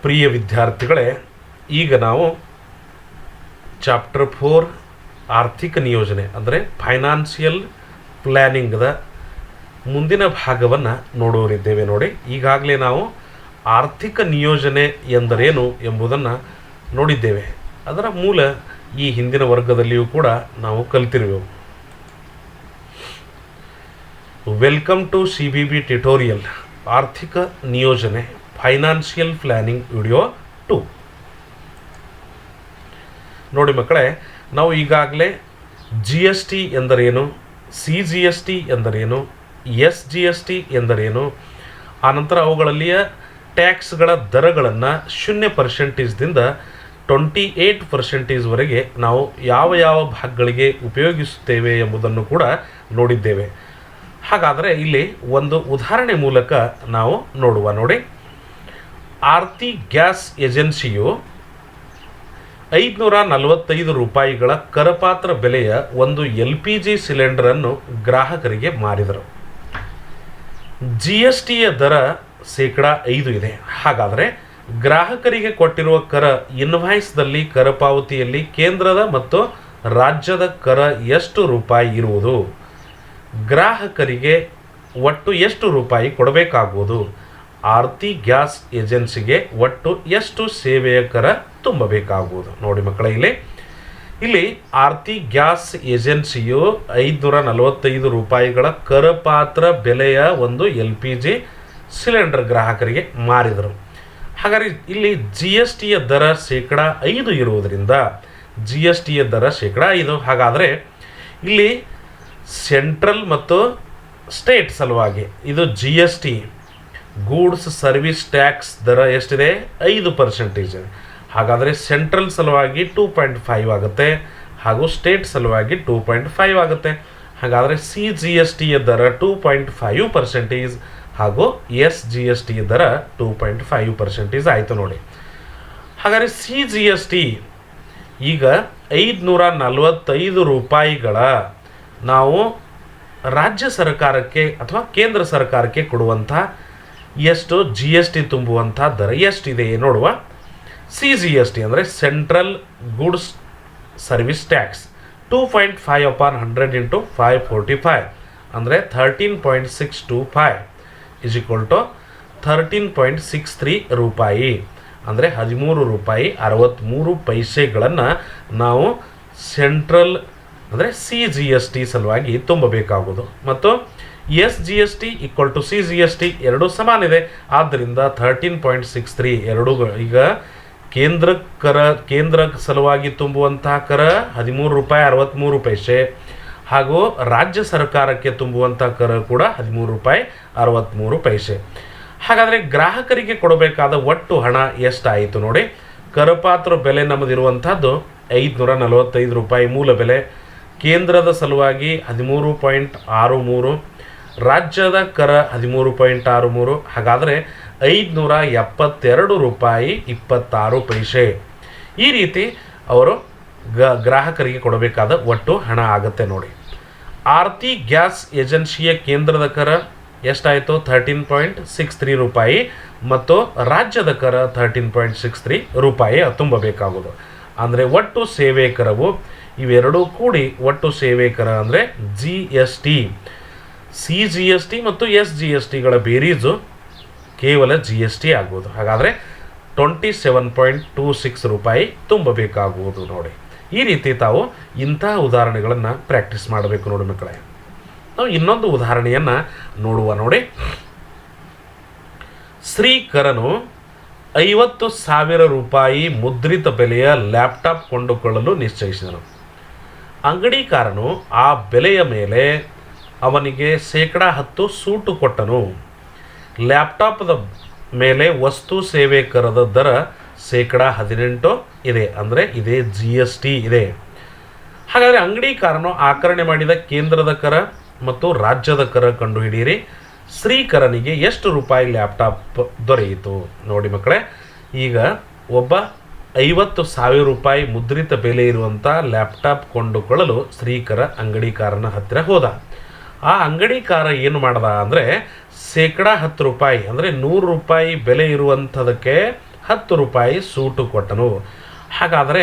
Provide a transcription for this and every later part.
ಪ್ರಿಯ ವಿದ್ಯಾರ್ಥಿಗಳೇ, ಈಗ ನಾವು ಚಾಪ್ಟರ್ 4 ಆರ್ಥಿಕ ನಿಯೋಜನೆ ಅಂದರೆ ಫೈನಾನ್ಷಿಯಲ್ ಪ್ಲ್ಯಾನಿಂಗ್ದ ಮುಂದಿನ ಭಾಗವನ್ನು ನೋಡೋರಿದ್ದೇವೆ. ನೋಡಿ, ಈಗಾಗಲೇ ನಾವು ಆರ್ಥಿಕ ನಿಯೋಜನೆ ಎಂದರೇನು ಎಂಬುದನ್ನು ನೋಡಿದ್ದೇವೆ. ಅದರ ಮೂಲ ಈ ಹಿಂದಿನ ವರ್ಗದಲ್ಲಿಯೂ ಕೂಡ ನಾವು ಕಲಿತಿರುವೆವು. ವೆಲ್ಕಮ್ ಟು CBB ಟ್ಯುಟೋರಿಯಲ್ ಆರ್ಥಿಕ ನಿಯೋಜನೆ ಫೈನಾನ್ಷಿಯಲ್ ಪ್ಲ್ಯಾನಿಂಗ್ ವಿಡಿಯೋ 2. ನೋಡಿ ಮಕ್ಕಳೇ, ನಾವು ಈಗಾಗಲೇ GST ಎಂದರೇನು, CGST ಎಂದರೇನು, SGST ಎಂದರೇನು, ಆನಂತರ ಅವುಗಳಲ್ಲಿಯ ಟ್ಯಾಕ್ಸ್ಗಳ ದರಗಳನ್ನು 0%ದಿಂದ 28%ವರೆಗೆ ನಾವು ಯಾವ ಭಾಗಗಳಿಗೆ ಉಪಯೋಗಿಸುತ್ತೇವೆ ಎಂಬುದನ್ನು ಕೂಡ ನೋಡಿದ್ದೇವೆ. ಹಾಗಾದರೆ ಇಲ್ಲಿ ಒಂದು ಉದಾಹರಣೆ ಮೂಲಕ ನಾವು ನೋಡುವ. ನೋಡಿ, ಆರ್ತಿ ಗ್ಯಾಸ್ ಏಜೆನ್ಸಿಯು 545 ರೂಪಾಯಿಗಳ ಕರಪಾತ್ರ ಬೆಲೆಯ ಒಂದು LPG ಸಿಲಿಂಡರನ್ನು ಗ್ರಾಹಕರಿಗೆ ಮಾರಿದರು. GSTಯ ದರ 5% ಇದೆ. ಹಾಗಾದರೆ ಗ್ರಾಹಕರಿಗೆ ಕೊಟ್ಟಿರುವ ಕರ ಇನ್ವಾಯ್ಸ್ದಲ್ಲಿ ಕರಪಾವತಿಯಲ್ಲಿ ಕೇಂದ್ರದ ಮತ್ತು ರಾಜ್ಯದ ಕರ ಎಷ್ಟು ರೂಪಾಯಿ ಇರುವುದು? ಗ್ರಾಹಕರಿಗೆ ಒಟ್ಟು ಎಷ್ಟು ರೂಪಾಯಿ ಕೊಡಬೇಕಾಗುವುದು? ಆರ್ತಿ ಗ್ಯಾಸ್ ಏಜೆನ್ಸಿಗೆ ಒಟ್ಟು ಎಷ್ಟು ಸೇವೆಯ ಕರ ತುಂಬಬೇಕಾಗುವುದು? ನೋಡಿ ಮಕ್ಕಳೇ, ಇಲ್ಲಿ ಆರ್ತಿ ಗ್ಯಾಸ್ ಏಜೆನ್ಸಿಯು 545 ರೂಪಾಯಿಗಳ ಕರಪಾತ್ರ ಬೆಲೆಯ ಒಂದು LPG ಸಿಲಿಂಡರ್ ಗ್ರಾಹಕರಿಗೆ ಮಾರಿದರು. ಹಾಗಾದರೆ ಇಲ್ಲಿ GSTಯ ದರ 5% ಇರುವುದರಿಂದ GSTಯ ದರ 5%. ಹಾಗಾದರೆ ಇಲ್ಲಿ ಸೆಂಟ್ರಲ್ ಮತ್ತು ಸ್ಟೇಟ್ ಸಲುವಾಗಿ ಇದು GST ಗೂಡ್ಸ್ ಸರ್ವಿಸ್ ಟ್ಯಾಕ್ಸ್ ದರ ಎಷ್ಟಿದೆ? 5%. ಹಾಗಾದರೆ ಸೆಂಟ್ರಲ್ ಸಲುವಾಗಿ 2.5 ಆಗುತ್ತೆ ಹಾಗೂ ಸ್ಟೇಟ್ ಸಲುವಾಗಿ 2.5 ಆಗುತ್ತೆ. ಹಾಗಾದರೆ CGSTಯ ದರ 2.5% ಹಾಗೂ SGSTಯ ದರ 2.5% ಆಯಿತು. ನೋಡಿ, ಹಾಗಾದರೆ CGST ಈಗ 545 ರೂಪಾಯಿಗಳ ನಾವು ರಾಜ್ಯ ಸರ್ಕಾರಕ್ಕೆ ಅಥವಾ ಕೇಂದ್ರ ಸರ್ಕಾರಕ್ಕೆ ಕೊಡುವಂಥ ಎಷ್ಟು GST ತುಂಬುವಂಥ ದರ ಎಷ್ಟಿದೆ ನೋಡುವ. CGST ಅಂದರೆ central goods service tax 2.5 upon 100 into 545 ಅಂದರೆ 13.625 is equal to 13.63 ರೂಪಾಯಿ ಅಂದರೆ 13 ರೂಪಾಯಿ 63 ಪೈಸೆಗಳನ್ನು ನಾವು ಸೆಂಟ್ರಲ್ ಅಂದರೆ CGST ಸಲುವಾಗಿ ತುಂಬಬೇಕಾಗುವುದು. ಮತ್ತು SGST ಈಕ್ವಲ್ ಟು CGST ಎರಡೂ ಸಮಾನ ಇದೆ. ಆದ್ದರಿಂದ 13.63 ಎರಡೂ ಈಗ ಕೇಂದ್ರ ಸಲುವಾಗಿ ತುಂಬುವಂತಹ ಕರ 13 ರೂಪಾಯಿ 63 ಪೈಸೆ ಹಾಗೂ ರಾಜ್ಯ ಸರ್ಕಾರಕ್ಕೆ ತುಂಬುವಂಥ ಕರ ಕೂಡ 13 ರೂಪಾಯಿ 63 ಪೈಸೆ. ಹಾಗಾದರೆ ಗ್ರಾಹಕರಿಗೆ ಕೊಡಬೇಕಾದ ಒಟ್ಟು ಹಣ ಎಷ್ಟಾಯಿತು? ನೋಡಿ, ಕರಪಾತ್ರ ಬೆಲೆ ನಮ್ಮದಿರುವಂಥದ್ದು 545 ರೂಪಾಯಿ ಮೂಲ ಬೆಲೆ, ಕೇಂದ್ರದ ಸಲುವಾಗಿ 13.63, ರಾಜ್ಯದ ಕರ 13.63. ಹಾಗಾದರೆ 572 ರೂಪಾಯಿ 26 ಪೈಸೆ. ಈ ರೀತಿ ಅವರು ಗ್ರಾಹಕರಿಗೆ ಕೊಡಬೇಕಾದ ಒಟ್ಟು ಹಣ ಆಗುತ್ತೆ. ನೋಡಿ, ಆರ್ತಿ ಗ್ಯಾಸ್ ಏಜೆನ್ಸಿಯ ಕೇಂದ್ರದ ಕರ ಎಷ್ಟಾಯಿತು? 13.63 ರೂಪಾಯಿ ಮತ್ತು ರಾಜ್ಯದ ಕರ 13.63 ರೂಪಾಯಿ ತುಂಬಬೇಕಾಗುವುದು. ಅಂದರೆ ಒಟ್ಟು ಸೇವೆ ಕರವು ಇವೆರಡೂ ಕೂಡಿ ಒಟ್ಟು ಸೇವೆ ಕರ ಅಂದರೆ GST, CGST ಮತ್ತು SGSTಗಳ ಬೇರೀಜು ಕೇವಲ GST ಆಗುವುದು. ಹಾಗಾದರೆ 27.26 ರೂಪಾಯಿ ತುಂಬಬೇಕಾಗುವುದು. ನೋಡಿ, ಈ ರೀತಿ ತಾವು ಇಂತಹ ಉದಾಹರಣೆಗಳನ್ನು ಪ್ರಾಕ್ಟೀಸ್ ಮಾಡಬೇಕು. ನೋಡಿ ಮಕ್ಕಳೇ, ನಾವು ಇನ್ನೊಂದು ಉದಾಹರಣೆಯನ್ನು ನೋಡುವ. ನೋಡಿ, ಶ್ರೀಕರನು 50,000 ರೂಪಾಯಿ ಮುದ್ರಿತ ಬೆಲೆಯ ಲ್ಯಾಪ್ಟಾಪ್ ಕೊಂಡುಕೊಳ್ಳಲು ನಿಶ್ಚಯಿಸಿದನು. ಅಂಗಡಿಕಾರನು ಆ ಬೆಲೆಯ ಮೇಲೆ ಅವನಿಗೆ 10% ಸೂಟು ಕೊಟ್ಟನು. ಲ್ಯಾಪ್ಟಾಪ್ದ ಮೇಲೆ ವಸ್ತು ಸೇವೆ ಕರದ ದರ 18% ಇದೆ. ಅಂದರೆ ಇದೇ GST ಇದೆ. ಹಾಗಾದರೆ ಅಂಗಡಿಕಾರನು ಆಕರಣೆ ಮಾಡಿದ ಕೇಂದ್ರದ ಕರ ಮತ್ತು ರಾಜ್ಯದ ಕರ ಕಂಡುಹಿಡಿಯಿರಿ. ಶ್ರೀಕರನಿಗೆ ಎಷ್ಟು ರೂಪಾಯಿ ಲ್ಯಾಪ್ಟಾಪ್ ದೊರೆಯಿತು? ನೋಡಿ ಮಕ್ಕಳೇ, ಈಗ ಒಬ್ಬ 50,000 ರೂಪಾಯಿ ಮುದ್ರಿತ ಬೆಲೆ ಇರುವಂಥ ಲ್ಯಾಪ್ಟಾಪ್ ಕೊಂಡುಕೊಳ್ಳಲು ಶ್ರೀಕರ ಅಂಗಡಿಕಾರನ ಹತ್ತಿರ ಹೋದ. ಆ ಅಂಗಡಿಕಾರ ಏನು ಮಾಡ್ದ ಅಂದರೆ 10% ರೂಪಾಯಿ ಅಂದರೆ 100 ರೂಪಾಯಿ ಬೆಲೆ ಇರುವಂಥದಕ್ಕೆ 10 ರೂಪಾಯಿ ಸೂಟು ಕೊಟ್ಟನು. ಹಾಗಾದರೆ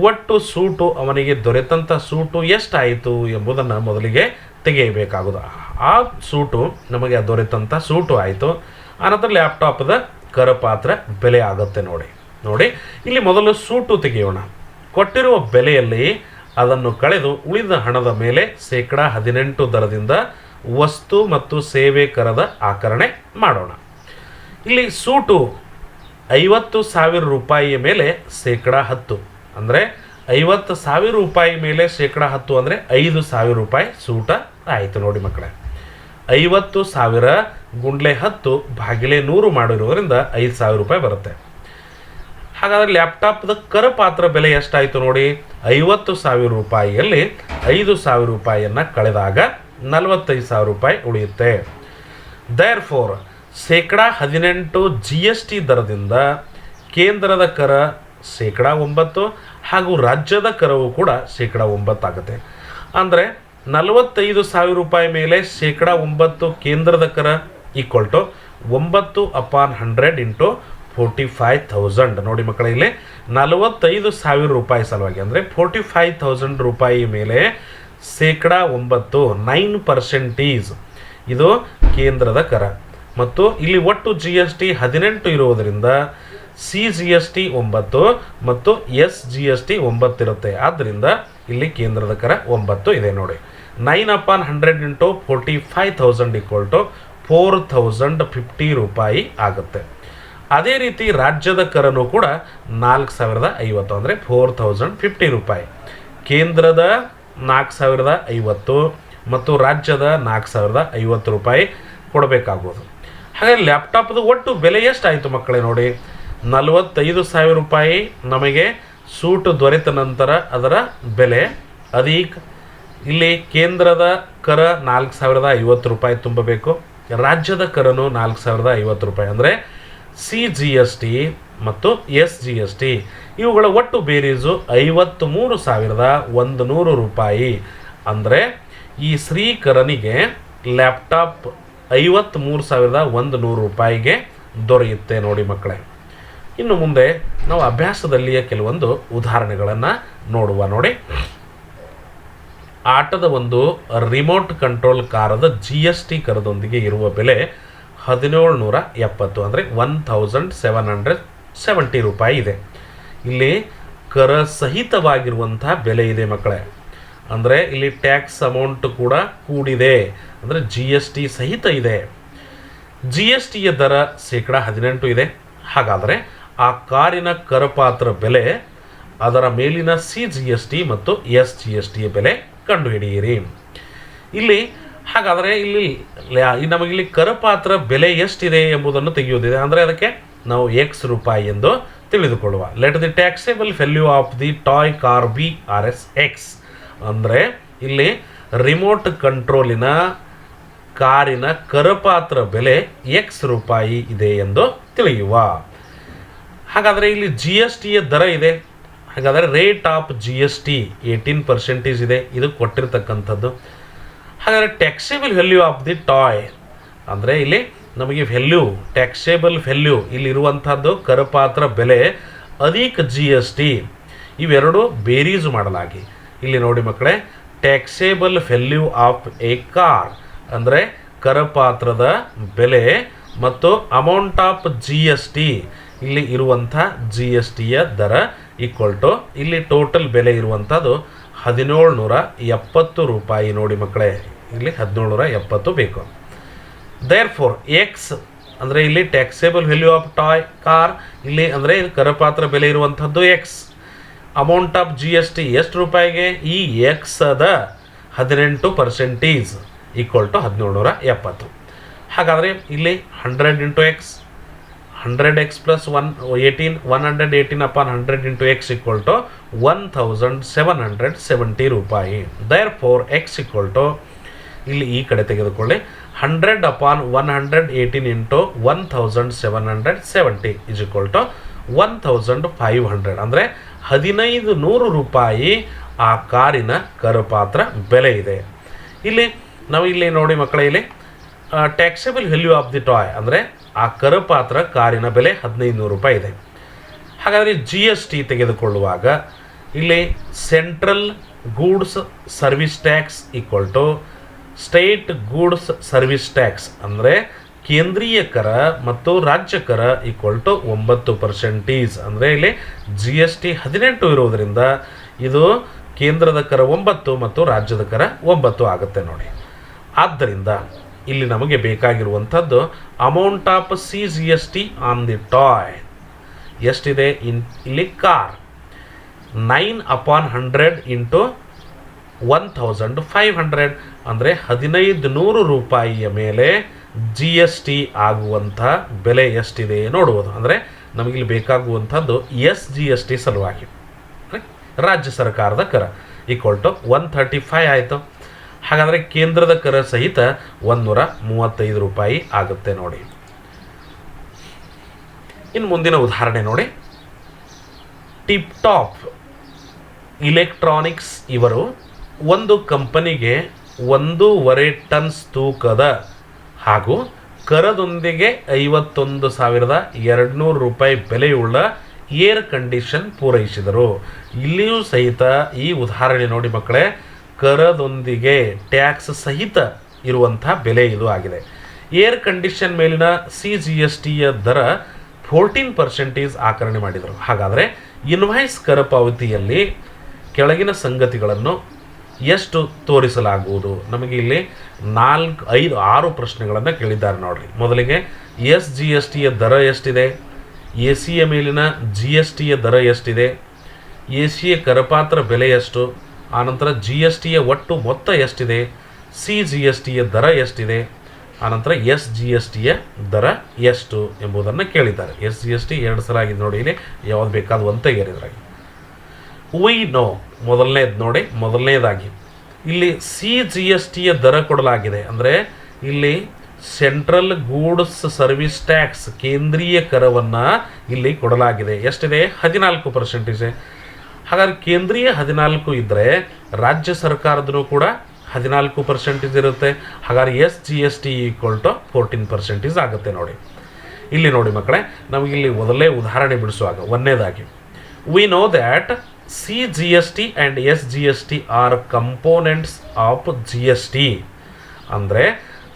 ಒಟ್ಟು ಸೂಟು ಅವನಿಗೆ ದೊರೆತಂಥ ಸೂಟು ಎಷ್ಟಾಯಿತು ಎಂಬುದನ್ನು ಮೊದಲಿಗೆ ತೆಗೆಯಬೇಕಾಗುವುದು. ಆ ಸೂಟು ನಮಗೆ ದೊರೆತಂಥ ಸೂಟು ಆಯಿತು. ಆನಂತರ ಲ್ಯಾಪ್ಟಾಪ್ದ ಕರಪಾತ್ರ ಬೆಲೆ ಆಗುತ್ತೆ. ನೋಡಿ ಇಲ್ಲಿ ಮೊದಲು ಸೂಟು ತೆಗೆಯೋಣ. ಕೊಟ್ಟಿರುವ ಬೆಲೆಯಲ್ಲಿ ಅದನ್ನು ಕಳೆದು ಉಳಿದ ಹಣದ ಮೇಲೆ 18% ದರದಿಂದ ವಸ್ತು ಮತ್ತು ಸೇವೆ ಕರದ ಆಕರಣೆ ಮಾಡೋಣ. ಇಲ್ಲಿ ಸೂಟು 50,000 ರೂಪಾಯಿಯ ಮೇಲೆ 10%, ಅಂದರೆ 50,000 ರೂಪಾಯಿ ಮೇಲೆ 10% ಅಂದರೆ 5,000 ರೂಪಾಯಿ ಸೂಟ ಆಯಿತು. ನೋಡಿ ಮಕ್ಕಳೇ, 50,000 ಗುಂಡ್ಲೆ 10 ಭಾಗಿಲೆ 100 ಮಾಡಿರೋದ್ರಿಂದ 5,000 ರೂಪಾಯಿ ಬರುತ್ತೆ. ಹಾಗಾದರೆ ಲ್ಯಾಪ್ಟಾಪ್ದ ಕರಪಾತ್ರ ಬೆಲೆ ಎಷ್ಟಾಯಿತು ನೋಡಿ. 50,000 ರೂಪಾಯಿಯಲ್ಲಿ 5,000 ರೂಪಾಯಿಯನ್ನು ಕಳೆದಾಗ 45,000 ರೂಪಾಯಿ ಉಳಿಯುತ್ತೆ. ದೇರ್ಫೋರ್ 18% GST ದರದಿಂದ ಕೇಂದ್ರದ ಕರ 9% ಹಾಗೂ ರಾಜ್ಯದ ಕರವು ಕೂಡ 9% ಆಗುತ್ತೆ. ಅಂದರೆ 45,000 ರೂಪಾಯಿ ಮೇಲೆ 9% ಕೇಂದ್ರದ ಕರ ಈಕ್ವಲ್ ಟು 9/100 ಇಂಟು 45,000. ನೋಡಿ ಮಕ್ಕಳ, ಇಲ್ಲಿ 45,000 ರೂಪಾಯಿ ಸಲುವಾಗಿ ಅಂದರೆ 45,000 ರೂಪಾಯಿ ಮೇಲೆ 9% ಇದು ಕೇಂದ್ರದ ಕರ. ಮತ್ತು ಇಲ್ಲಿ ಒಟ್ಟು GST 18 ಇರುವುದರಿಂದ CGST 9 ಮತ್ತು SGST 9 ಇರುತ್ತೆ. ಆದ್ದರಿಂದ ಇಲ್ಲಿ ಕೇಂದ್ರದ ಕರ 9 ಇದೆ. ನೋಡಿ, 9/100 ಇಂಟು 45,000 ಈಕ್ವಲ್ ಟು 4,050 ರೂಪಾಯಿ ಆಗುತ್ತೆ. ಅದೇ ರೀತಿ ರಾಜ್ಯದ ಕರನೂ ಕೂಡ 4,050 ಅಂದರೆ 4,050 ರೂಪಾಯಿ. ಕೇಂದ್ರದ 4,050 ಮತ್ತು ರಾಜ್ಯದ 4,050 ರೂಪಾಯಿ ಕೊಡಬೇಕಾಗೋದು. ಹಾಗಾಗಿ ಲ್ಯಾಪ್ಟಾಪ್ದು ಒಟ್ಟು ಬೆಲೆ ಎಷ್ಟಾಯಿತು ಮಕ್ಕಳೇ ನೋಡಿ. 45,000 ರೂಪಾಯಿ ನಮಗೆ ಸೂಟು ದೊರೆತ ನಂತರ ಅದರ ಬೆಲೆ ಅದೀಗ ಇಲ್ಲಿ ಕೇಂದ್ರದ ಕರ 4,050 ರೂಪಾಯಿ ತುಂಬಬೇಕು. ರಾಜ್ಯದ ಕರನು 4,050 ರೂಪಾಯಿ ಅಂದರೆ CGST ಮತ್ತು SGST ಇವುಗಳ ಒಟ್ಟು ಬೇರೀಸು 53,100 ರೂಪಾಯಿ. ಅಂದರೆ ಈ ಶ್ರೀಕರನಿಗೆ ಲ್ಯಾಪ್ಟಾಪ್ 53,100 ರೂಪಾಯಿಗೆ ದೊರೆಯುತ್ತೆ. ನೋಡಿ ಮಕ್ಕಳೇ, ಇನ್ನು ಮುಂದೆ ನಾವು ಅಭ್ಯಾಸದಲ್ಲಿಯ ಕೆಲವೊಂದು ಉದಾಹರಣೆಗಳನ್ನು ನೋಡುವ. ನೋಡಿ, ಆಟದ ಒಂದು ರಿಮೋಟ್ ಕಂಟ್ರೋಲ್ ಕಾರದ GST ಕರದೊಂದಿಗೆ ಇರುವ ಬೆಲೆ 1,770 ಅಂದರೆ 1,770 ರೂಪಾಯಿ ಇದೆ. ಇಲ್ಲಿ ಕರ ಸಹಿತವಾಗಿರುವಂಥ ಬೆಲೆ ಇದೆ ಮಕ್ಕಳೇ. ಅಂದರೆ ಇಲ್ಲಿ ಟ್ಯಾಕ್ಸ್ ಅಮೌಂಟ್ ಕೂಡ ಕೂಡಿದೆ, ಅಂದರೆ GST ಸಹಿತ ಇದೆ. GSTಯ ದರ 18% ಇದೆ. ಹಾಗಾದರೆ ಆ ಕಾರಿನ ಕರಪಾತ್ರ ಬೆಲೆ, ಅದರ ಮೇಲಿನ CGST ಮತ್ತು SGSTಯ ಬೆಲೆ ಕಂಡುಹಿಡಿಯಿರಿ. ಇಲ್ಲಿ ಹಾಗಾದರೆ ಇಲ್ಲಿ ನಮಗಿಲ್ಲಿ ಕರಪಾತ್ರ ಬೆಲೆ ಎಷ್ಟಿದೆ ಎಂಬುದನ್ನು ತೆಗೆಯುವುದಿದೆ. ಅಂದರೆ ಅದಕ್ಕೆ ನಾವು X ರೂಪಾಯಿ ಎಂದು ತಿಳಿದುಕೊಳ್ಳುವ. Let the taxable value of the toy car B RS X. ಅಂದರೆ ಇಲ್ಲಿ ರಿಮೋಟ್ ಕಂಟ್ರೋಲಿನ ಕಾರಿನ ಕರಪಾತ್ರ ಬೆಲೆ X ರೂಪಾಯಿ ಇದೆ ಎಂದು ತಿಳಿಯುವ. ಹಾಗಾದರೆ ಇಲ್ಲಿ GSTಯ ದರ ಇದೆ. ಹಾಗಾದರೆ ರೇಟ್ ಆಫ್ GST 18% ಇದೆ. ಇದು ಕೊಟ್ಟಿರ್ತಕ್ಕಂಥದ್ದು. ಹಾಗಾದರೆ taxable value of the toy ಅಂದರೆ ಇಲ್ಲಿ ನಮಗೆ ವ್ಯಾಲ್ಯೂ, ಟ್ಯಾಕ್ಸೇಬಲ್ ವ್ಯಾಲ್ಯೂ ಇಲ್ಲಿರುವಂಥದ್ದು ಕರಪಾತ್ರ ಬೆಲೆ ಅಧಿಕ GST ಇವೆರಡು ಬೇರೀಸು ಮಾಡಲಾಗಿ ಇಲ್ಲಿ ನೋಡಿ ಮಕ್ಕಳೇ, taxable value of A car ಅಂದರೆ ಕರಪಾತ್ರದ ಬೆಲೆ ಮತ್ತು ಅಮೌಂಟ್ ಆಫ್ GST ಇಲ್ಲಿ ಇರುವಂಥ GSTಯ ದರ ಈಕ್ವಲ್ ಟು ಇಲ್ಲಿ ಟೋಟಲ್ ಬೆಲೆ ಇರುವಂಥದ್ದು 1,770 ರೂಪಾಯಿ. ನೋಡಿ ಮಕ್ಕಳೇ, ಇಲ್ಲಿ 1,770 ಬೇಕು. ದೇರ್ಫೋರ್ ಎಕ್ಸ್ ಅಂದರೆ ಇಲ್ಲಿ taxable value of toy car ಇಲ್ಲಿ ಅಂದರೆ ಕರಪಾತ್ರ ಬೆಲೆ ಇರುವಂಥದ್ದು ಎಕ್ಸ್. ಅಮೌಂಟ್ ಆಫ್ GST ಎಷ್ಟು ರೂಪಾಯಿಗೆ? ಈ ಎಕ್ಸ್ ಅದ 18% ಈಕ್ವಲ್ ಟು 1,770. ಹಾಗಾದರೆ ಇಲ್ಲಿ 100 into X, 100x plus 118 into X equal to 1,770 ರೂಪಾಯಿ. ದೇರ್ಫೋರ್ ಎಕ್ಸ್ ಈಕ್ವಲ್ ಟು ಇಲ್ಲಿ ಈ ಕಡೆ ತೆಗೆದುಕೊಳ್ಳಿ 100/118 ಇಂಟು 1,770 ಇಸ್ ಈಕ್ವಲ್ ಟು 1,500 ಅಂದರೆ 1,500 ರೂಪಾಯಿ ಆ ಕಾರಿನ ಕರಪಾತ್ರ ಬೆಲೆ ಇದೆ. ಇಲ್ಲಿ ನಾವು ಇಲ್ಲಿ ನೋಡಿ ಮಕ್ಕಳೇ, ಇಲ್ಲಿ taxable value of the toy ಅಂದರೆ ಆ ಕರಪಾತ್ರ ಕಾರಿನ ಬೆಲೆ 1,500 ರೂಪಾಯಿ ಇದೆ. ಹಾಗಾದರೆ ಜಿ ಎಸ್ ಟಿ ತೆಗೆದುಕೊಳ್ಳುವಾಗ ಇಲ್ಲಿ central goods service tax equal to state goods service tax ಅಂದರೆ ಕೇಂದ್ರೀಯ ಕರ ಮತ್ತು ರಾಜ್ಯ ಕರ ಈಕ್ವಲ್ ಟು 9%. ಅಂದರೆ ಇಲ್ಲಿ ಜಿ ಎಸ್ ಟಿ 18 ಇರುವುದರಿಂದ ಇದು ಕೇಂದ್ರದ ಕರ 9 ಮತ್ತು ರಾಜ್ಯದ ಕರ 9 ಆಗುತ್ತೆ ನೋಡಿ. ಆದ್ದರಿಂದ ಇಲ್ಲಿ ನಮಗೆ ಬೇಕಾಗಿರುವಂಥದ್ದು amount of C G S T on the toy ಎಷ್ಟಿದೆ ಇಲ್ಲಿ ಕಾರ್ 9/100 ಇಂಟು 1500 ಅಂದರೆ 1500 ರೂಪಾಯಿಯ ಮೇಲೆ ಜಿ ಎಸ್ ಟಿ ಆಗುವಂಥ ಬೆಲೆ ಎಷ್ಟಿದೆ ನೋಡುವುದು. ಅಂದರೆ ನಮಗಿಲ್ಲಿ ಬೇಕಾಗುವಂಥದ್ದು ಎಸ್ ಜಿ ಎಸ್ ಟಿ ಸಲುವಾಗಿ ರಾಜ್ಯ ಸರ್ಕಾರದ ಕರ ಈಕ್ವಲ್ ಟು 135 ಆಯಿತು. ಹಾಗಾದರೆ ಕೇಂದ್ರದ ಕರ ಸಹಿತ 135 ರೂಪಾಯಿ ಆಗುತ್ತೆ ನೋಡಿ. ಇನ್ನು ಮುಂದಿನ ಉದಾಹರಣೆ ನೋಡಿ. ಟಿಪ್ ಟಾಪ್ ಇಲೆಕ್ಟ್ರಾನಿಕ್ಸ್ ಇವರು ಒಂದು ಕಂಪನಿಗೆ 1.5 ಟನ್ಸ್ ತೂಕದ ಹಾಗೂ ಕರದೊಂದಿಗೆ 51,200 ರೂಪಾಯಿ ಬೆಲೆಯುಳ್ಳ ಏರ್ ಕಂಡೀಷನ್ ಪೂರೈಸಿದರು. ಇಲ್ಲಿಯೂ ಸಹಿತ ಈ ಉದಾಹರಣೆ ನೋಡಿ ಮಕ್ಕಳೇ, ಕರದೊಂದಿಗೆ ಟ್ಯಾಕ್ಸ್ ಸಹಿತ ಇರುವಂಥ ಬೆಲೆ ಇದು ಆಗಿದೆ. ಏರ್ ಕಂಡೀಷನ್ ಮೇಲಿನ ಸಿ ಜಿ ಎಸ್ ಟಿಯ ದರ 14% ಆಕರಣೆ ಮಾಡಿದರು. ಹಾಗಾದರೆ ಇನ್ವಾಯ್ಸ್ ಕರ ಪಾವತಿಯಲ್ಲಿ ಕೆಳಗಿನ ಸಂಗತಿಗಳನ್ನು ಎಷ್ಟು ತೋರಿಸಲಾಗುವುದು? ನಮಗೆ ಇಲ್ಲಿ 4, 5, 6 ಪ್ರಶ್ನೆಗಳನ್ನು ಕೇಳಿದ್ದಾರೆ ನೋಡ್ರಿ. ಮೊದಲಿಗೆ ಎಸ್ ಜಿ ಎಸ್ ಟಿಯ ದರ ಎಷ್ಟಿದೆ, ಎ ಸಿಯ ಮೇಲಿನ ಜಿ ಎಸ್ ಟಿಯ ದರ ಎಷ್ಟಿದೆ, ಎ ಸಿಯ ಕರಪಾತ್ರ ಬೆಲೆ ಎಷ್ಟು, ಆನಂತರ ಜಿ ಎಸ್ ಟಿಯ ಒಟ್ಟು ಮೊತ್ತ ಎಷ್ಟಿದೆ, ಸಿ ಜಿ ಎಸ್ ಟಿಯ ದರ ಎಷ್ಟಿದೆ, ಆನಂತರ ಎಸ್ ಜಿ ಎಸ್ ಟಿಯ ದರ ಎಷ್ಟು ಎಂಬುದನ್ನು ಕೇಳಿದ್ದಾರೆ. ಎಸ್ ಜಿ ಎಸ್ ಟಿ 2 ಸಲ ಆಗಿದೆ ನೋಡಿ. ಇಲ್ಲಿ ಯಾವ್ದು ಬೇಕಾದ ಒಂದು ತೆಗೆರಿದ್ರಾಗಿ ವಿ ನೋ ಮೊದಲನೇದಾಗಿ ಇಲ್ಲಿ ಸಿ ಜಿ ಎಸ್ ಟಿಯ ದರ ಕೊಡಲಾಗಿದೆ. ಅಂದರೆ ಇಲ್ಲಿ ಸೆಂಟ್ರಲ್ ಗೂಡ್ಸ್ ಸರ್ವಿಸ್ ಟ್ಯಾಕ್ಸ್ ಕೇಂದ್ರೀಯ ಕರವನ್ನು ಇಲ್ಲಿ ಕೊಡಲಾಗಿದೆ. ಎಷ್ಟಿದೆ? 14%. ಹಾಗಾದ್ರೆ ಕೇಂದ್ರೀಯ 14 ಇದ್ದರೆ ರಾಜ್ಯ ಸರ್ಕಾರದೂ ಕೂಡ 14% ಇರುತ್ತೆ. ಹಾಗಾದ್ರೆ S G S T equal to 14% ಆಗುತ್ತೆ ನೋಡಿ. ಇಲ್ಲಿ ನೋಡಿ ಮಕ್ಕಳೇ, ನಮಗಿಲ್ಲಿ ಮೊದಲೇ ಉದಾಹರಣೆ ಬಿಡಿಸುವಾಗ ಒಂದನೇದಾಗಿ we know that C G S T and S G S T are components of G S T. ಅಂದರೆ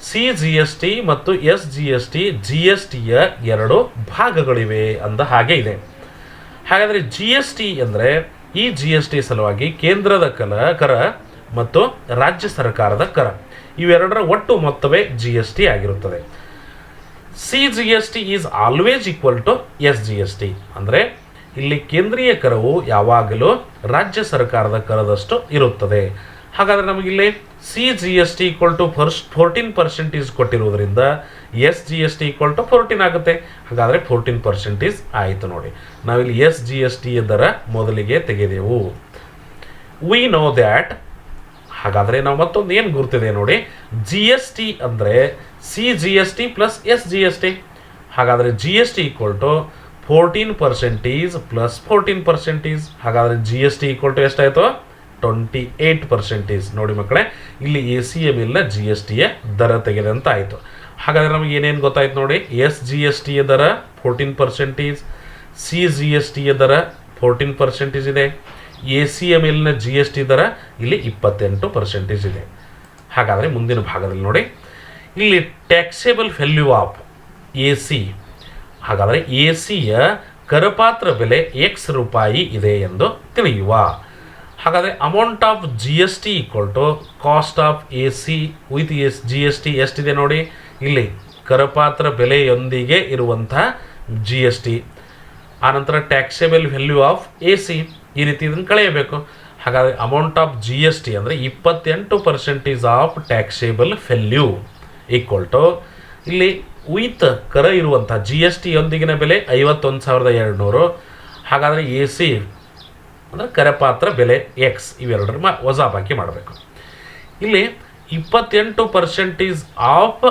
ಸಿ ಜಿ ಎಸ್ ಟಿ ಮತ್ತು S G S T G S ಟಿಯ 2 ಭಾಗಗಳಿವೆ ಅಂದ ಹಾಗೆ ಇದೆ. ಹಾಗಾದರೆ ಜಿ ಎಸ್ ಟಿ ಅಂದರೆ ಈ ಜಿ ಎಸ್ ಟಿ ಸಲುವಾಗಿ ಕೇಂದ್ರದ ಕರ ಮತ್ತು ರಾಜ್ಯ ಸರ್ಕಾರದ ಕರ ಇವೆರಡರ ಒಟ್ಟು ಮೊತ್ತವೇ ಜಿ ಎಸ್ ಟಿ ಆಗಿರುತ್ತದೆ. C G S T is always equal to S G S T. ಅಂದರೆ ಇಲ್ಲಿ ಕೇಂದ್ರೀಯ ಕರವು ಯಾವಾಗಲೂ ರಾಜ್ಯ ಸರ್ಕಾರದ ಕರದಷ್ಟು ಇರುತ್ತದೆ. ಹಾಗಾದರೆ ನಮಗಿಲ್ಲಿ C G S T equal to 14% ಕೊಟ್ಟಿರುವುದರಿಂದ S G S T equal to 14 ಆಗುತ್ತೆ. ಹಾಗಾದರೆ 14% ಆಯಿತು ನೋಡಿ. ನಾವಿಲ್ಲಿ ಎಸ್ ಜಿ ಎಸ್ ಟಿಯ ದರ ಮೊದಲಿಗೆ ತೆಗೆದೆವು. V know that. ಹಾಗಾದರೆ ನಾವು ಮತ್ತೊಂದು ಏನು ಗುರ್ತಿದೆ ನೋಡಿ, ಜಿ ಎಸ್ ಟಿ ಅಂದರೆ C G S T plus S G S T. ಹಾಗಾದರೆ G S T equal to 14% plus 14%. ಹಾಗಾದರೆ G S T equal to ಎಷ್ಟಾಯಿತು? 28% ನೋಡಿ ಮಕ್ಕಳೇ. ಇಲ್ಲಿ ಎ ಸಿ ಎ ಮೇಲಿನ ಜಿ ಎಸ್ ಟಿಯ ದರ ತೆಗೆದೆ ಅಂತ ಆಯಿತು. ಹಾಗಾದರೆ ನಮಗೆ ಏನೇನು ಗೊತ್ತಾಯ್ತು ನೋಡಿ, ಎಸ್ ಜಿ ಎಸ್ ಟಿಯ ದರ 14%, ಸಿ ಜಿ ಎಸ್ ಟಿಯ ದರ 14% ಇದೆ, ಎ ಸಿ ಎ ಮೇಲಿನ ಜಿ ಎಸ್ ಟಿ ದರ ಇಲ್ಲಿ 28% ಇದೆ. ಹಾಗಾದರೆ ಮುಂದಿನ ಭಾಗದಲ್ಲಿ ನೋಡಿ, ಇಲ್ಲಿ taxable value of A C. ಹಾಗಾದರೆ ಎ ಸಿಯ ಕರಪಾತ್ರ ಬೆಲೆ X ರೂಪಾಯಿ ಇದೆ ಎಂದು ತಿಳಿಯುವ. ಹಾಗಾದರೆ amount of G S T equal to cost of A C with G S T ಎಷ್ಟಿದೆ ನೋಡಿ. ಇಲ್ಲಿ ಕರಪಾತ್ರ ಬೆಲೆಯೊಂದಿಗೆ ಇರುವಂಥ ಜಿ ಎಸ್ ಟಿ, ಆನಂತರ taxable value of A C, ಈ ರೀತಿ ಇದನ್ನು ಕಳೆಯಬೇಕು. ಹಾಗಾದರೆ amount of G S T ಅಂದರೆ 28% of taxable value equal to ಇಲ್ಲಿ ವಿತ್ ಕರ ಇರುವಂಥ ಜಿ ಎಸ್ ಟಿಯೊಂದಿಗಿನ ಬೆಲೆ 51,200. ಹಾಗಾದರೆ ಎ ಸಿ ಅಂದರೆ ಕರಪಾತ್ರ ಬೆಲೆ X ಇವೆರಡರ ವಜಾಬಾಕಿ ಮಾಡಬೇಕು. ಇಲ್ಲಿ 28% ಆಫ್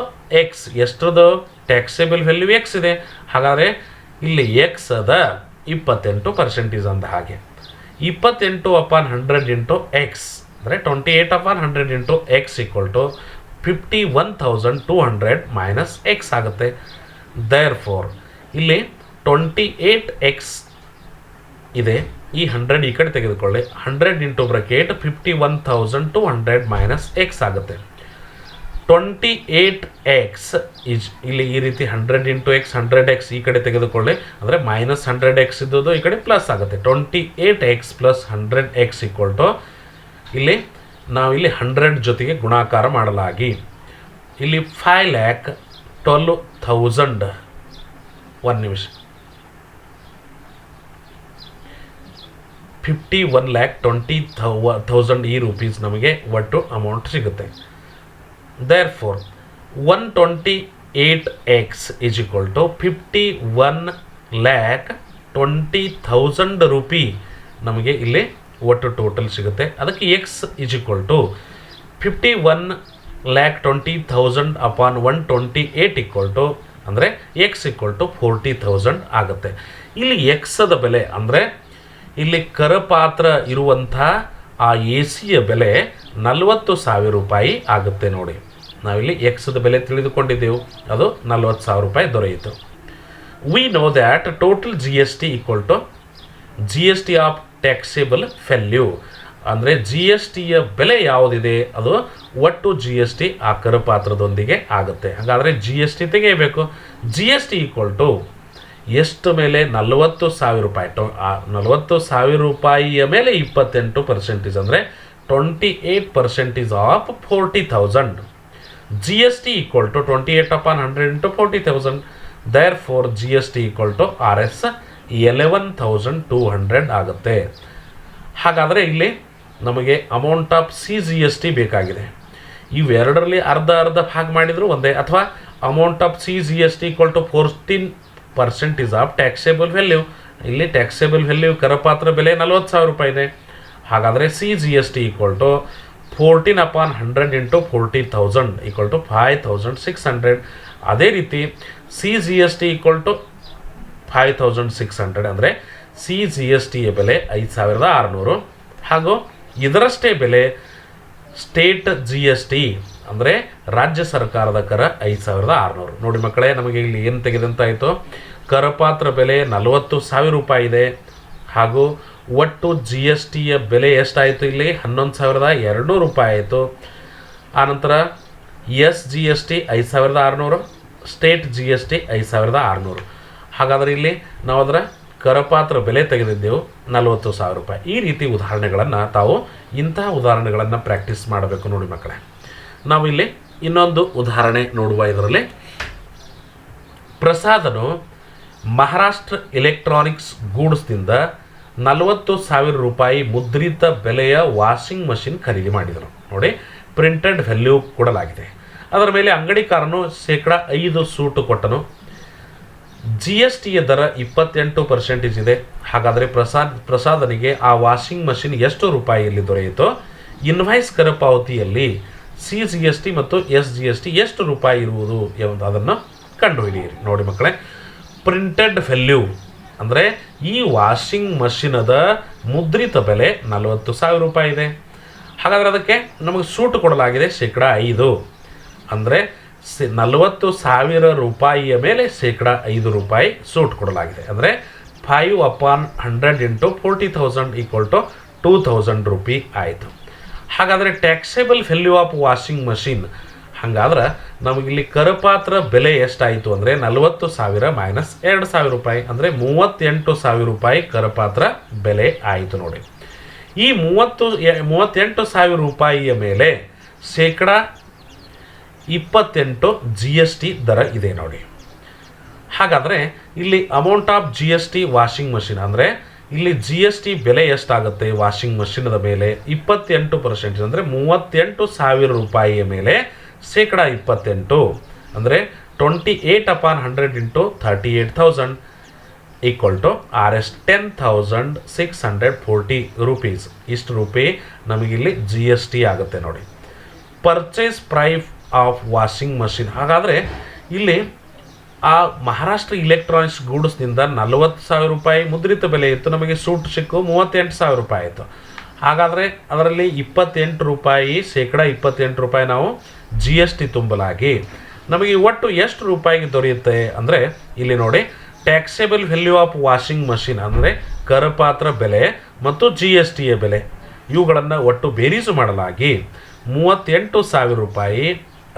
X ಎಷ್ಟರದು? ಟ್ಯಾಕ್ಸೇಬಲ್ ವ್ಯಾಲ್ಯೂ X ಇದೆ. ಹಾಗಾದರೆ ಇಲ್ಲಿ X ಅದ 28% ಅಂದ ಹಾಗೆ 28/100 ಇಂಟು X ಅಂದರೆ 28/100 into X equal to 51,200 minus X ಆಗುತ್ತೆ. ದೇರ್ ಫೋರ್ ಇಲ್ಲಿ 28X ಇದೆ. ಈ 100 ಈ ಕಡೆ ತೆಗೆದುಕೊಳ್ಳಿ. 100 ಇಂಟು ಬ್ರಕೆಟ್ 51,200 ಮೈನಸ್ ಎಕ್ಸ್ ಆಗುತ್ತೆ. 28x ಇಸ್ ಇಲ್ಲಿ ಈ ರೀತಿ 100 ಇಂಟು ಎಕ್ಸ್ 100x ಈ ಕಡೆ ತೆಗೆದುಕೊಳ್ಳಿ, ಅಂದರೆ ಮೈನಸ್ 100x ಇದ್ದದ್ದು ಈ ಕಡೆ ಪ್ಲಸ್ ಆಗುತ್ತೆ. 28x plus 100x equal to ಇಲ್ಲಿ ನಾವಿಲ್ಲಿ 100 ಜೊತೆಗೆ ಗುಣಾಕಾರ ಮಾಡಲಾಗಿ ಇಲ್ಲಿ 5,12,000 ಒಂದು ನಿಮಿಷ 51,20,000 ಈ ರೂಪೀಸ್ ನಮಗೆ ಒಟ್ಟು ಅಮೌಂಟ್ ಸಿಗುತ್ತೆ. Therefore 128x is equal to 51,20,000 rupee ನಮಗೆ ಇಲ್ಲಿ ಒಟ್ಟು ಟೋಟಲ್ ಸಿಗುತ್ತೆ. ಅದಕ್ಕೆ x is equal to 51,20,000 upon 128 equal to ಅಂದರೆ x ಈಕ್ವಲ್ ಟು 40,000 ಆಗುತ್ತೆ. ಇಲ್ಲಿ ಎಕ್ಸದ ಬೆಲೆ ಅಂದರೆ ಇಲ್ಲಿ ಕರಪಾತ್ರ ಇರುವಂಥ ಆ ಎ ಸಿಯ ಬೆಲೆ 40,000 ರೂಪಾಯಿ ಆಗುತ್ತೆ. ನೋಡಿ, ನಾವಿಲ್ಲಿ ಎಕ್ಸದ ಬೆಲೆ ತಿಳಿದುಕೊಂಡಿದ್ದೆವು, ಅದು 40,000 ರೂಪಾಯಿ ದೊರೆಯಿತು. We know that total G S T equal to G S T of taxable value, ಅಂದರೆ ಜಿ ಎಸ್ ಟಿಯ ಬೆಲೆ ಯಾವುದಿದೆ ಅದು ಒಟ್ಟು ಜಿ ಎಸ್ ಟಿ ಆ ಕರಪಾತ್ರದೊಂದಿಗೆ ಆಗುತ್ತೆ. ಹಾಗಾದರೆ ಜಿ ಎಸ್ ಟಿ ತೆಗೆಯಬೇಕು. G S T equal to ಎಷ್ಟು ಮೇಲೆ 40,000 ರೂಪಾಯಿ, 40,000 ರೂಪಾಯಿಯ ಮೇಲೆ 28% ಅಂದರೆ 28% of 40,000. G S T equal to 28 upon 100 into 40,000. Therefore G S T equal to R S 11,200 ಆಗುತ್ತೆ. ಹಾಗಾದರೆ ಇಲ್ಲಿ ನಮಗೆ amount of C G S T ಬೇಕಾಗಿದೆ. ಇವೆರಡರಲ್ಲಿ ಅರ್ಧ ಅರ್ಧ ಭಾಗ ಮಾಡಿದರೂ ಒಂದೇ, ಅಥವಾ amount of C G S T equal to 14% of taxable value. ಇಲ್ಲಿ ಟ್ಯಾಕ್ಸೇಬಲ್ ವ್ಯಾಲ್ಯೂ ಕರಪಾತ್ರ ಬೆಲೆ 40,000 ರೂಪಾಯಿ ಇದೆ. ಹಾಗಾದರೆ C G S T equal to 14 upon 100 into 40,000 equal to 5,600. ಅದೇ ರೀತಿ C G S T equal to 5,600 ಅಂದರೆ ಸಿ ಜಿ ಎಸ್ ಟಿಯ ಬೆಲೆ 5,600 ಹಾಗೂ ಇದರಷ್ಟೇ ಬೆಲೆ ಸ್ಟೇಟ್ ಜಿ ಎಸ್ ಟಿ ಅಂದರೆ ರಾಜ್ಯ ಸರ್ಕಾರದ ಕರ 5,600. ನೋಡಿ ಮಕ್ಕಳೇ, ನಮಗೆ ಇಲ್ಲಿ ಏನು ತೆಗೆದಂತಾಯಿತು, ಕರಪಾತ್ರ ಬೆಲೆ 40,000 ರೂಪಾಯಿ ಇದೆ ಹಾಗೂ ಒಟ್ಟು ಜಿ ಎಸ್ ಟಿಯ ಬೆಲೆ ಎಷ್ಟಾಯಿತು, ಇಲ್ಲಿ 11,200 ರೂಪಾಯಿ ಆಯಿತು. ಆನಂತರ S G S T 5,600, state G S T 5,600. ಹಾಗಾದರೆ ಇಲ್ಲಿ ನಾವು ಅದರ ಕರಪಾತ್ರ ಬೆಲೆ ತೆಗೆದಿದ್ದೆವು 40,000 ರೂಪಾಯಿ. ಈ ರೀತಿ ಉದಾಹರಣೆಗಳನ್ನು ತಾವು ಇಂತಹ ಉದಾಹರಣೆಗಳನ್ನು ಪ್ರಾಕ್ಟೀಸ್ ಮಾಡಬೇಕು. ನೋಡಿ ಮಕ್ಕಳೇ, ನಾವು ಇಲ್ಲಿ ಇನ್ನೊಂದು ಉದಾಹರಣೆ ನೋಡುವ. ಇದರಲ್ಲಿ ಪ್ರಸಾದನು ಮಹಾರಾಷ್ಟ್ರ ಎಲೆಕ್ಟ್ರಾನಿಕ್ಸ್ ಗೂಡ್ಸ್ನಿಂದ 40,000 ರೂಪಾಯಿ ಮುದ್ರಿತ ಬೆಲೆಯ ವಾಷಿಂಗ್ ಮಷಿನ್ ಖರೀದಿ ಮಾಡಿದರು. ನೋಡಿ, ಪ್ರಿಂಟೆಡ್ ವ್ಯಾಲ್ಯೂ ಕೊಡಲಾಗಿದೆ. ಅದರ ಮೇಲೆ ಅಂಗಡಿಕಾರನು 5% ಸೂಟು ಕೊಟ್ಟನು. ಜಿ ಎಸ್ ಟಿಯ ದರ 28% ಇದೆ. ಹಾಗಾದರೆ ಪ್ರಸಾದನಿಗೆ ಆ ವಾಷಿಂಗ್ ಮಷಿನ್ ಎಷ್ಟು ರೂಪಾಯಿಯಲ್ಲಿ ದೊರೆಯಿತೋ ಇನ್ವಾಯ್ಸ್ ಕರಪಾವತಿಯಲ್ಲಿ ಸಿ ಜಿ ಎಸ್ ಟಿ ಮತ್ತು ಎಸ್ ಜಿ ಎಸ್ ಟಿ ಎಷ್ಟು ರೂಪಾಯಿ ಇರುವುದು ಅದನ್ನು ಕಂಡುಹಿಡಿಯಿರಿ. ನೋಡಿ ಮಕ್ಕಳೇ, ಪ್ರಿಂಟೆಡ್ ವ್ಯಾಲ್ಯೂ ಅಂದರೆ ಈ ವಾಷಿಂಗ್ ಮಷಿನದ ಮುದ್ರಿತ ಬೆಲೆ 40,000 ರೂಪಾಯಿ ಇದೆ. ಹಾಗಾದರೆ ಅದಕ್ಕೆ ನಮಗೆ ಸೂಟು ಕೊಡಲಾಗಿದೆ 5%, ಅಂದರೆ 40,000 ರೂಪಾಯಿಯ ಮೇಲೆ 5% ರೂಪಾಯಿ ಸೂಟ್ ಕೊಡಲಾಗಿದೆ. ಅಂದರೆ 5 upon 100 into 40,000 equal to 2,000 rupee ಆಯಿತು. ಹಾಗಾದರೆ taxable value of washing machine, ಹಾಗಾದ್ರೆ ನಮಗಿಲ್ಲಿ ಕರಪಾತ್ರ ಬೆಲೆ ಎಷ್ಟಾಯಿತು ಅಂದರೆ 40,000 ಮೈನಸ್ 2,000 ರೂಪಾಯಿ, ಅಂದರೆ 38,000 ರೂಪಾಯಿ ಕರಪಾತ್ರ ಬೆಲೆ ಆಯಿತು. ನೋಡಿ, ಈ 38,000 ರೂಪಾಯಿಯ ಮೇಲೆ 28% ಜಿ ಎಸ್ ಟಿ ದರ ಇದೆ. ನೋಡಿ, ಹಾಗಾದರೆ ಇಲ್ಲಿ amount of G S T washing machine ಅಂದರೆ ಇಲ್ಲಿ ಜಿ ಎಸ್ ಟಿ ಬೆಲೆ ಎಷ್ಟಾಗುತ್ತೆ ವಾಷಿಂಗ್ ಮಷಿನದ ಮೇಲೆ 28% ಅಂದರೆ 38,000 ರೂಪಾಯಿಯ ಮೇಲೆ 28% ಅಂದರೆ 28 upon 100 into 38,000 equal to R S 10,640 rupees. ಇಷ್ಟು ರೂಪಾಯಿ ನಮಗಿಲ್ಲಿ ಜಿ ಎಸ್ ಟಿ ಆಗುತ್ತೆ. ನೋಡಿ, purchase price of washing machine, ಹಾಗಾದರೆ ಇಲ್ಲಿ ಆ ಮಹಾರಾಷ್ಟ್ರ ಇಲೆಕ್ಟ್ರಾನಿಕ್ಸ್ ಗೂಡ್ಸ್ನಿಂದ 40,000 ರೂಪಾಯಿ ಮುದ್ರಿತ ಬೆಲೆ ಇತ್ತು, ನಮಗೆ ಸೂಟ್ ಸಿಕ್ಕು 38,000 ರೂಪಾಯಿ ಆಯಿತು. ಹಾಗಾದರೆ ಅದರಲ್ಲಿ 28 ರೂಪಾಯಿ 28% ರೂಪಾಯಿ ನಾವು ಜಿ ಎಸ್ ಟಿ ತುಂಬಲಾಗಿ ನಮಗೆ ಒಟ್ಟು ಎಷ್ಟು ರೂಪಾಯಿಗೆ ದೊರೆಯುತ್ತೆ ಅಂದರೆ ಇಲ್ಲಿ ನೋಡಿ, taxable value of washing machine ಅಂದರೆ ಕರಪಾತ್ರ ಬೆಲೆ ಮತ್ತು GSTಯ ಬೆಲೆ ಇವುಗಳನ್ನು ಒಟ್ಟು ಬೇರೀಸು ಮಾಡಲಾಗಿ 38,000 ರೂಪಾಯಿ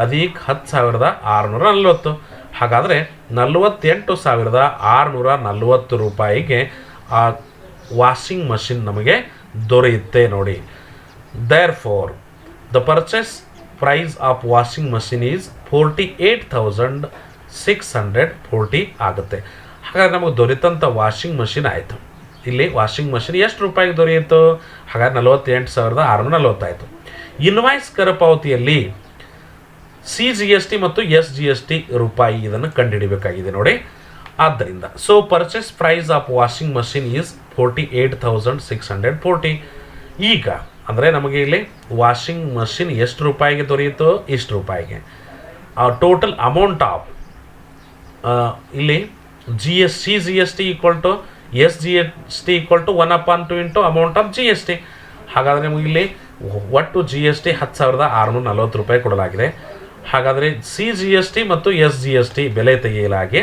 ಅಧಿಕ 10,640. ಹಾಗಾದರೆ 48,640 ರೂಪಾಯಿಗೆ ಆ ವಾಷಿಂಗ್ ಮಷಿನ್ ನಮಗೆ ದೊರೆಯುತ್ತೆ ನೋಡಿ. Therefore the purchase price of washing machine is 48,640 ಆಗುತ್ತೆ. ಹಾಗಾದ್ರೆ ನಮಗೆ ದೊರೆತಂಥ ವಾಷಿಂಗ್ ಮಷಿನ್ ಆಯಿತು. ಇಲ್ಲಿ ವಾಷಿಂಗ್ ಮಷಿನ್ ಎಷ್ಟು ರೂಪಾಯಿಗೆ ದೊರೆಯಿತು? ಹಾಗಾದ್ರೆ 48,640 ಆಯಿತು. ಇನ್ವಾಯ್ಸ್ ಕರಪಾವತಿಯಲ್ಲಿ CGST ಮತ್ತು SGST ರೂಪಾಯಿ ಇದನ್ನು ಕಂಡುಹಿಡಿಯಬೇಕಾಗಿದೆ ನೋಡಿ. ಆದ್ದರಿಂದ so purchase price of washing machine is 48,640. ಈಗ ಅಂದರೆ ನಮಗೆ ಇಲ್ಲಿ ವಾಷಿಂಗ್ ಮಷಿನ್ ಎಷ್ಟು ರೂಪಾಯಿಗೆ ದೊರೆಯಿತು? ಇಷ್ಟು ರೂಪಾಯಿಗೆ. ಟೋಟಲ್ ಅಮೌಂಟ್ ಆಫ್ ಇಲ್ಲಿ CGST equal to SGST equal to 1/2 into amount of GST. ಹಾಗಾದರೆ ನಮಗೆ ಇಲ್ಲಿ ಒಟ್ಟು GST 10,640 ರೂಪಾಯಿ ಕೊಡಲಾಗಿದೆ. ಹಾಗಾದರೆ CGST ಮತ್ತು SGST ಬೆಲೆ ತೆಗೆಯಲಾಗಿ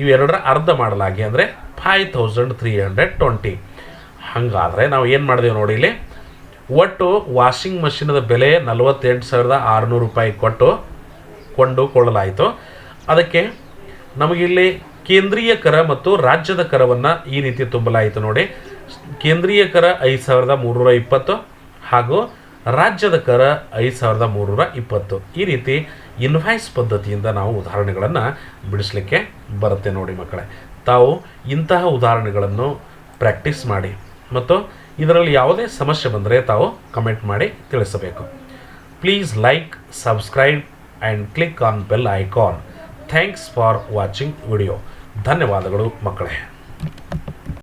ಇವೆರಡರ ಅರ್ಧ ಮಾಡಲಾಗಿ ಅಂದರೆ 5,320. ಹಾಗಾದರೆ ನಾವು ಏನು ಮಾಡಿದೆವು ನೋಡಿ, ಇಲ್ಲಿ ಒಟ್ಟು ವಾಷಿಂಗ್ ಮಷಿನದ ಬೆಲೆ 48,600 ರೂಪಾಯಿ ಕೊಂಡುಕೊಳ್ಳಲಾಯಿತು. ಅದಕ್ಕೆ ನಮಗಿಲ್ಲಿ ಕೇಂದ್ರೀಯ ಕರ ಮತ್ತು ರಾಜ್ಯದ ಕರವನ್ನು ಈ ರೀತಿ ತುಂಬಲಾಯಿತು ನೋಡಿ. ಕೇಂದ್ರೀಯ ಕರ 5,320 ಹಾಗೂ ರಾಜ್ಯದ ಕರ 5,320. ಈ ರೀತಿ ಇನ್ವಾಯ್ಸ್ ಪದ್ಧತಿಯಿಂದ ನಾವು ಉದಾಹರಣೆಗಳನ್ನು ಬಿಡಿಸಲಿಕ್ಕೆ ಬರುತ್ತೆ ನೋಡಿ ಮಕ್ಕಳೇ. ತಾವು ಇಂತಹ ಉದಾಹರಣೆಗಳನ್ನು ಪ್ರಾಕ್ಟೀಸ್ ಮಾಡಿ ಮತ್ತು ಇದರಲ್ಲಿ ಯಾವುದೇ ಸಮಸ್ಯೆ ಬಂದರೆ ತಾವು ಕಮೆಂಟ್ ಮಾಡಿ ತಿಳಿಸಬೇಕು. Please like, subscribe and click on bell icon. Thanks for watching video. ಧನ್ಯವಾದಗಳು ಮಕ್ಕಳೇ.